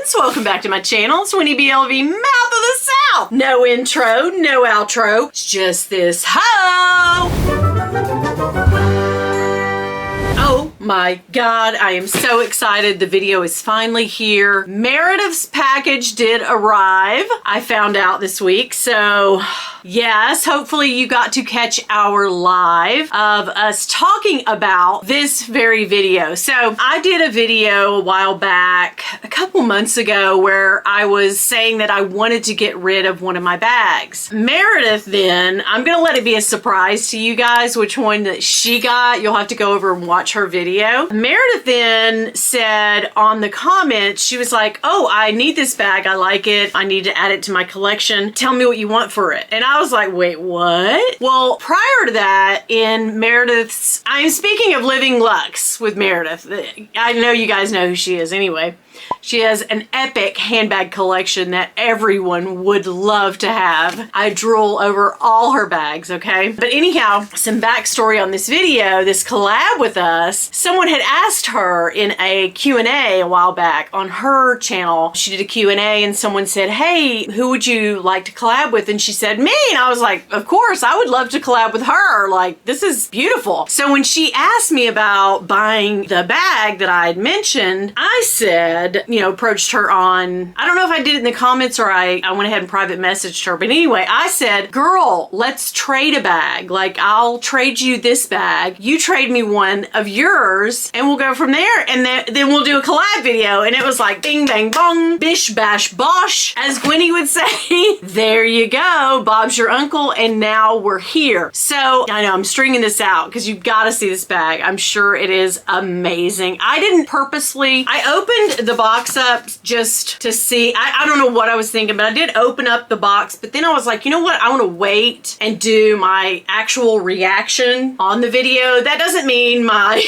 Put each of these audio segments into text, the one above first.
friends, welcome back to my channel. It's Winnie BLV, Mouth of the South. No intro, no outro, it's just this ho. Oh my God, I am so excited. The video is finally here. Meredith's package did arrive. I found out this week, so yes, hopefully you got to catch our live of us talking about this very video. So I did a video a while back, a couple months ago, where I was saying that I wanted to get rid of one of my bags. Meredith then, I'm gonna let it be a surprise to you guys which one that she got. You'll have to go over and watch her video. Meredith then said on the comments, she was like, oh, I need this bag. I like it. I need to add it to my collection. Tell me what you want for it. And I was like, wait, what? Well, prior to that, in Meredith's, I'm speaking of Living Luxe with Meredith. I know you guys know who she is anyway. She has an epic handbag collection that everyone would love to have. I drool over all her bags, okay? But anyhow, some backstory on this video, this collab with us, someone had asked her in a Q&A a while back on her channel. She did a Q&A and someone said, hey, who would you like to collab with? And she said, me. And I was like, of course, I would love to collab with her. Like, this is beautiful. So when she asked me about buying the bag that I had mentioned, I said, you know, approached her on, I don't know if I did it in the comments or I went ahead and private messaged her, but anyway, I said, girl, let's trade a bag. Like, I'll trade you this bag, you trade me one of yours, and we'll go from there, and then we'll do a collab video. And it was like bing bang bong, bish bash bosh, as Winnie would say. There you go, Bob's your uncle, and now we're here. So I know I'm stringing this out because you've got to see this bag. I'm sure it is amazing. I didn't purposely, I opened the box up just to see. I don't know what I was thinking, but I did open up the box, but then I was like, you know what? I want to wait and do my actual reaction on the video. That doesn't mean my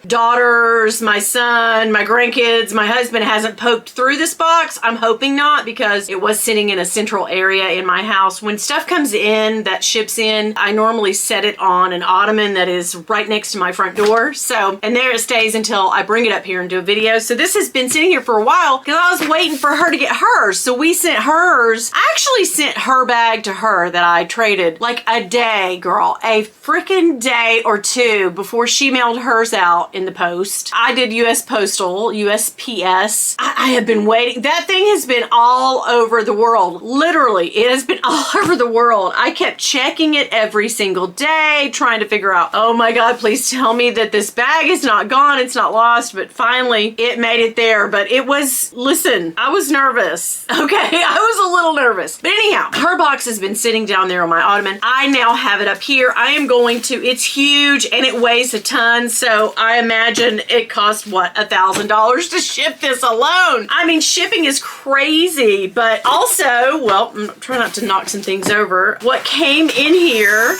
daughters, my son, my grandkids, my husband hasn't poked through this box. I'm hoping not, because it was sitting in a central area in my house. When stuff comes in that ships in, I normally set it on an ottoman that is right next to my front door. So, and there it stays until I bring it up here and do a video. So this has been sitting here for a while because I was waiting for her to get hers. So we sent hers. I actually sent her bag to her that I traded like a day, girl, a freaking day or two before she mailed hers out in the post. I did US Postal, USPS. I have been waiting. That thing has been all over the world. Literally, it has been all over the world. I kept checking it every single day, trying to figure out, oh my God, please tell me that this bag is not gone, it's not lost. But finally, it made it there. But it was, listen, I was nervous. Okay, I was a little nervous. But anyhow, her box has been sitting down there on my ottoman. I now have it up here. I am going to, it's huge and it weighs a ton. So I imagine it cost, what, $1,000 to ship this alone. I mean, shipping is crazy, but also, well, I'm trying not to knock some things over. What came in here,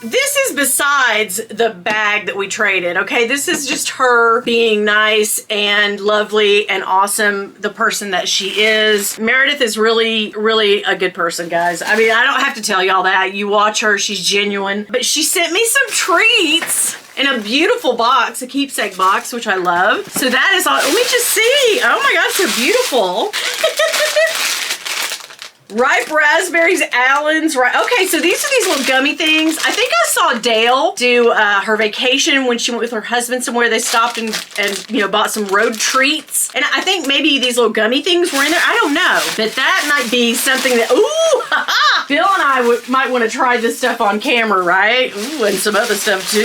this is besides the bag that we traded, okay? This is just her being nice and lovely and awesome, the person that she is. Meredith is really, really a good person, guys. I mean, I don't have to tell y'all that. You watch her, she's genuine. But she sent me some treats in a beautiful box, a keepsake box, which I love. So that is all. Let me just see. Oh my God, so beautiful. Ripe raspberries, Allen's, right? Okay, so these are these little gummy things. I think I saw Dale do her vacation when she went with her husband somewhere. They stopped and you know, bought some road treats. And I think maybe these little gummy things were in there. I don't know. But that might be something that, ooh, ha-ha! Bill and I might want to try this stuff on camera, right? Ooh, and some other stuff too.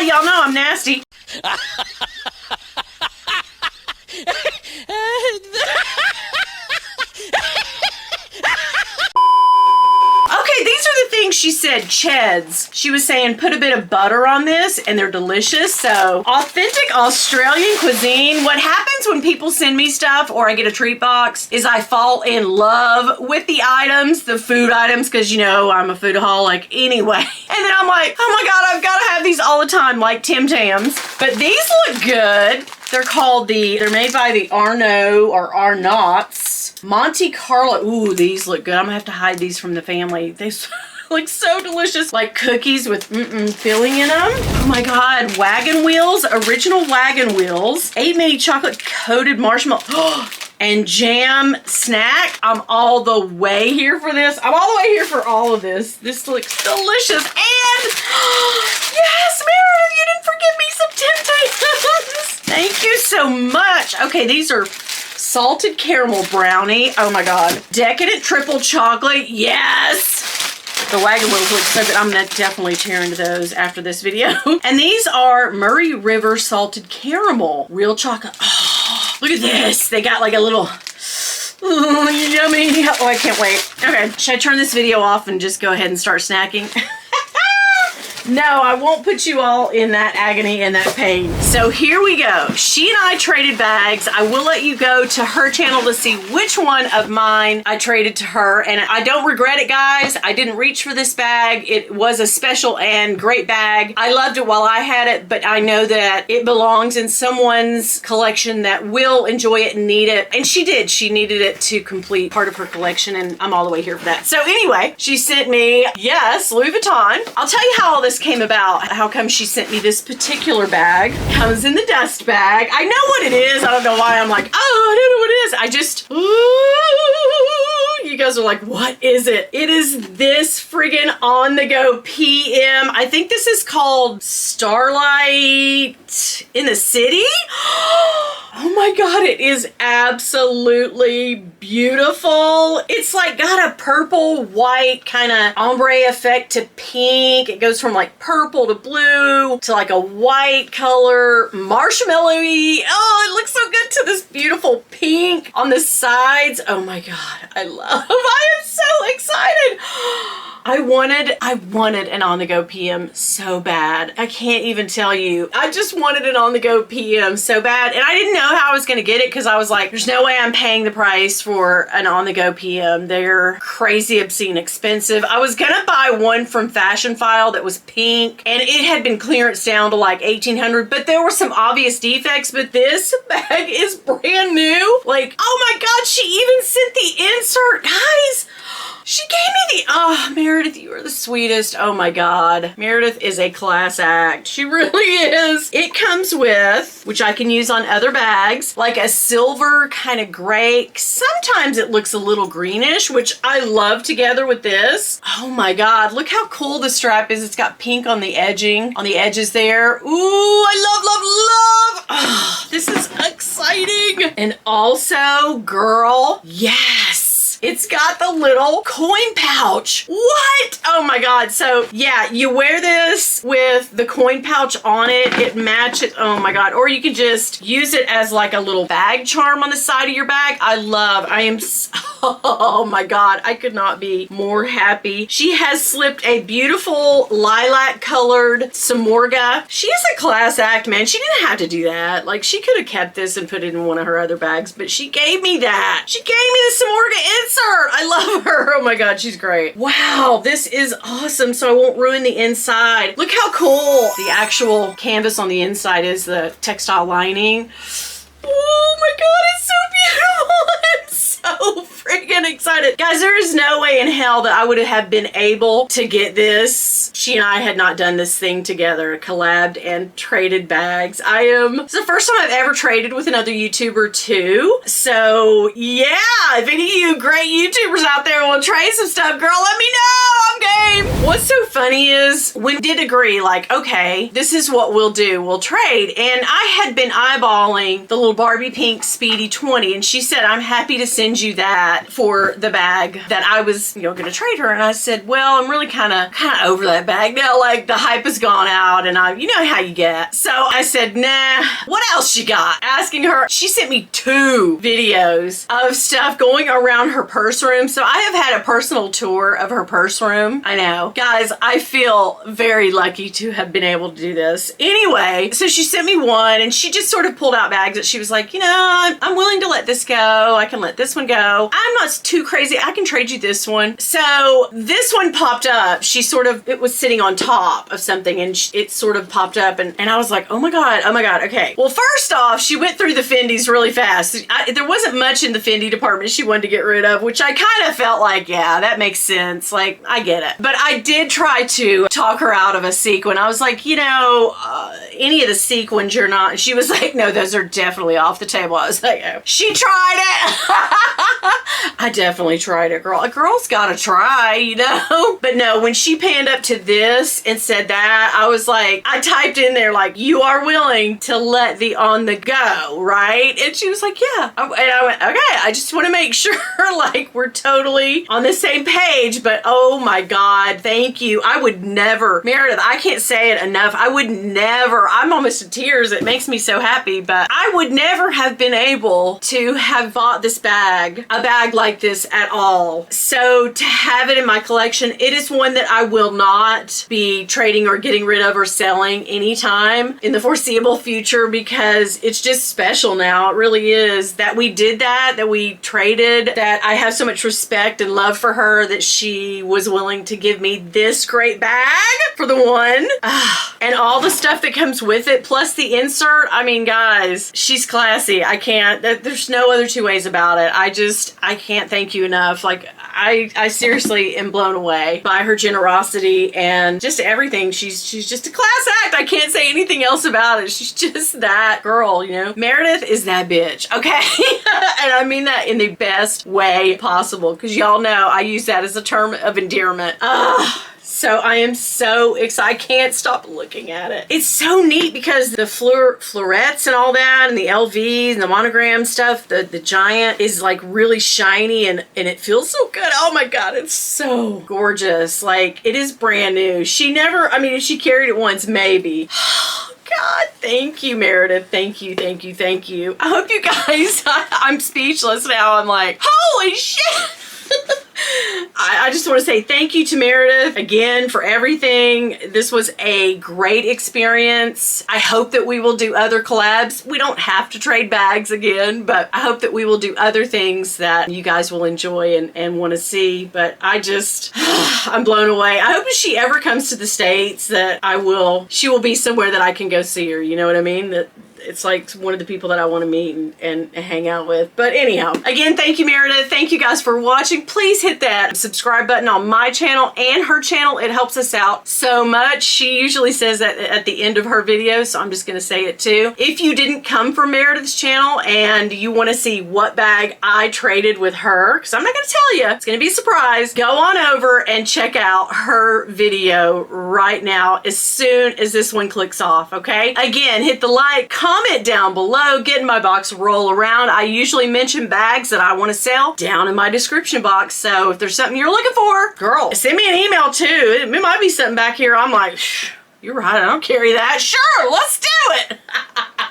Y'all know I'm nasty. Okay, these are the things she said, cheds. She was saying put a bit of butter on this and they're delicious. So authentic Australian cuisine. What happens when people send me stuff or I get a treat box is I fall in love with the items, the food items, because you know I'm a foodaholic anyway. And then I'm like, oh my God, I've got to have these all the time, like Tim Tams. But these look good. They're called they're made by the Arnaud or Arnott's Monte Carlo. Ooh, these look good. I'm gonna have to hide these from the family. They look so delicious. Like cookies with filling in them. Oh my God, wagon wheels, original wagon wheels. 8 mini chocolate coated marshmallow. Oh, and jam snack. I'm all the way here for this. I'm all the way here for all of this. This looks delicious. And yes, Meredith, you didn't forget me some Tim Tams. Thank you so much. Okay, these are salted caramel brownie. Oh my God. Decadent triple chocolate. Yes. The wagon wheels look so good. I'm gonna definitely tear into those after this video. And these are Murray River salted caramel. Real chocolate. Oh, look at this. They got like a little, yummy. Oh, I can't wait. Okay, should I turn this video off and just go ahead and start snacking? No, I won't put you all in that agony and that pain. So here we go. She and I traded bags. I will let you go to her channel to see which one of mine I traded to her. And I don't regret it, guys. I didn't reach for this bag. It was a special and great bag. I loved it while I had it, but I know that it belongs in someone's collection that will enjoy it and need it. And she did. She needed it to complete part of her collection, and I'm all the way here for that. So anyway, she sent me, yes, Louis Vuitton. I'll tell you how all this came about. How come she sent me this particular bag? Comes in the dust bag. I know what it is. I don't know why I'm like, oh, I don't know what it is. I just, ooh, you guys are like, what is it? It is this friggin' on the go PM. I think this is called Starlight in the City. Oh my God, it is absolutely beautiful. It's like got a purple, white kind of ombre effect to pink. It goes from like purple to blue to like a white color, marshmallowy. Oh, it looks so good to this beautiful pink on the sides. Oh my God, I am so excited. I wanted an on-the-go PM so bad. I can't even tell you. I just wanted an on-the-go PM so bad. And I didn't know how I was going to get it because I was like, there's no way I'm paying the price for an on-the-go PM. They're crazy, obscene, expensive. I was going to buy one from Fashion File that was pink, and it had been clearance down to like $1,800, but there were some obvious defects. But this bag is brand new. Like, oh my God, she even sent the insert. Guys, she gave me the, oh, Meredith, you are the sweetest. Oh my God. Meredith is a class act. She really is. It comes with, which I can use on other bags, like a silver kind of gray. Sometimes it looks a little greenish, which I love together with this. Oh my God. Look how cool the strap is. It's got pink on the edging, on the edges there. Ooh, I love, love, love. Oh, this is exciting. And also, girl, yes. It's got the little coin pouch. What? Oh my God. So yeah, you wear this with the coin pouch on it. It matches. Oh my God. Or you can just use it as like a little bag charm on the side of your bag. I am so, oh my God. I could not be more happy. She has slipped a beautiful lilac colored Samorga. She is a class act, man. She didn't have to do that. Like, she could have kept this and put it in one of her other bags, but she gave me that. She gave me the Samorga insert. I love her. Oh my God, she's great. Wow, this is awesome. So I won't ruin the inside. Look how cool the actual canvas on the inside is, the textile lining. Oh my God, it's so beautiful. I'm so freaking excited. Guys, there is no way in hell that I would have been able to get this. She and I had not done this thing together, collabed and traded bags. It's the first time I've ever traded with another YouTuber too. So yeah, if any of you great YouTubers out there want to trade some stuff, girl, let me know. I'm game. What's so funny is we did agree, like, okay, this is what we'll do. We'll trade. And I had been eyeballing the little Barbie pink Speedy 20, and she said, I'm happy to send you that for the bag that I was, going to trade her. And I said, well, I'm really kind of over that bag now. Like, the hype has gone out, and you know how you get. So I said, nah, what else you got? Asking her. She sent me 2 videos of stuff going around her purse room. So I have had a personal tour of her purse room. I know. Guys, I feel very lucky to have been able to do this. Anyway, so she sent me one, and she just sort of pulled out bags that she was like, I'm willing to let this go. I can let this one go. I'm not too crazy. I can trade you this one. So this one popped up. It was sitting on top of something, and it sort of popped up, and I was like, oh my God, okay. Well, first off, she went through the Fendis really fast. There wasn't much in the Fendi department she wanted to get rid of, which I kind of felt like, yeah, that makes sense. Like, I get get it. But I did try to talk her out of a sequin. I was like, you know, any of the sequins you're not. And she was like, no, those are definitely off the table. I was like, oh. She tried it. I definitely tried it, girl. A girl's gotta try, you know? But no, when she panned up to this and said that, I was like, I typed in there like, you are willing to let the on the go, right? And she was like, yeah. And I went, okay, I just want to make sure like we're totally on the same page. But oh my God, thank you. I would never, Meredith, I can't say it enough. I would never, I'm almost in tears. It makes me so happy, but I would never have been able to have bought this bag, a bag like this at all. So to have it in my collection, it is one that I will not be trading or getting rid of or selling anytime in the foreseeable future, because it's just special now. It really is that we did that we traded, that I have so much respect and love for her that she was willing to give me this great bag for the one. And all the stuff that comes with it, plus the insert. I mean, guys, she's classy. I can't, there's no other two ways about it. I can't thank you enough. Like, I seriously am blown away by her generosity and just everything. She's just a class act. I can't say anything else about it. She's just that girl, you know? Meredith is that bitch, okay? And I mean that in the best way possible, because y'all know I use that as a term of endearment. So I am so excited. I can't stop looking at it. It's so neat because the florets and all that, and the LVs and the monogram stuff, the giant is like really shiny and it feels so good. Oh my God, it's so gorgeous. Like, it is brand new. She never, I mean, if she carried it once, maybe. God, thank you, Meredith. Thank you, thank you, thank you. I hope you guys, I'm speechless now. I'm like, holy shit. I just want to say thank you to Meredith again for everything. This was a great experience. I hope that we will do other collabs. We don't have to trade bags again, but I hope that we will do other things that you guys will enjoy and want to see. But I just, I'm blown away. I hope if she ever comes to the States that she will be somewhere that I can go see her. You know what I mean? That it's like one of the people that I want to meet and hang out with. But anyhow, again, thank you, Meredith. Thank you guys for watching. Please hit that subscribe button on my channel and her channel. It helps us out so much. She usually says that at the end of her videos, so I'm just going to say it too. If you didn't come from Meredith's channel and you want to see what bag I traded with her, because I'm not going to tell you, it's going to be a surprise, go on over and check out her video right now as soon as this one clicks off, okay? Again, hit the like, comment down below, get in my box, roll around. I usually mention bags that I want to sell down in my description box. So if there's something you're looking for, girl, send me an email too. It might be something back here. I'm like, you're right, I don't carry that. Sure, let's do it.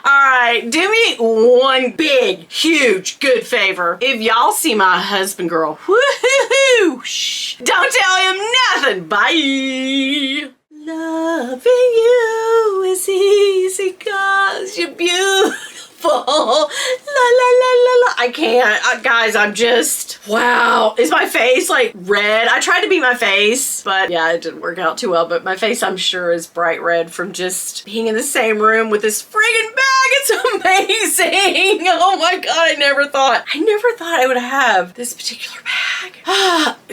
All right, do me one big, huge, good favor. If y'all see my husband, girl, woohoo, shh, don't tell him nothing. Bye. Loving you is easy 'cause you're beautiful. La la la la la. I can't. Guys, I'm just, wow. Is my face like red? I tried to beat my face, but yeah, it didn't work out too well. But my face, I'm sure, is bright red from just being in the same room with this friggin' bag. It's amazing. Oh my God, I never thought I would have this particular bag.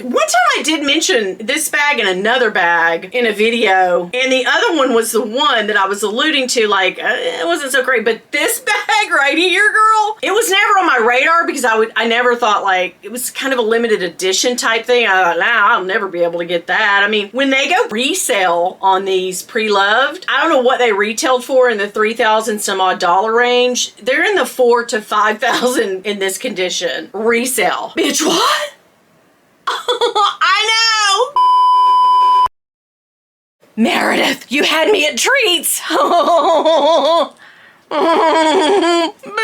One time I did mention this bag and another bag in a video, and the other one was the one that I was alluding to, like, it wasn't so great, but this bag right here, girl, it was never on my radar because I never thought, like, it was kind of a limited edition type thing. I thought, nah, I'll never be able to get that. I mean, when they go resale on these pre-loved, I don't know what they retailed for in the $3,000 some odd range. They're in the $4,000 to $5,000 in this condition. Resale. Bitch, what? I know! Meredith, you had me at treats! Bye!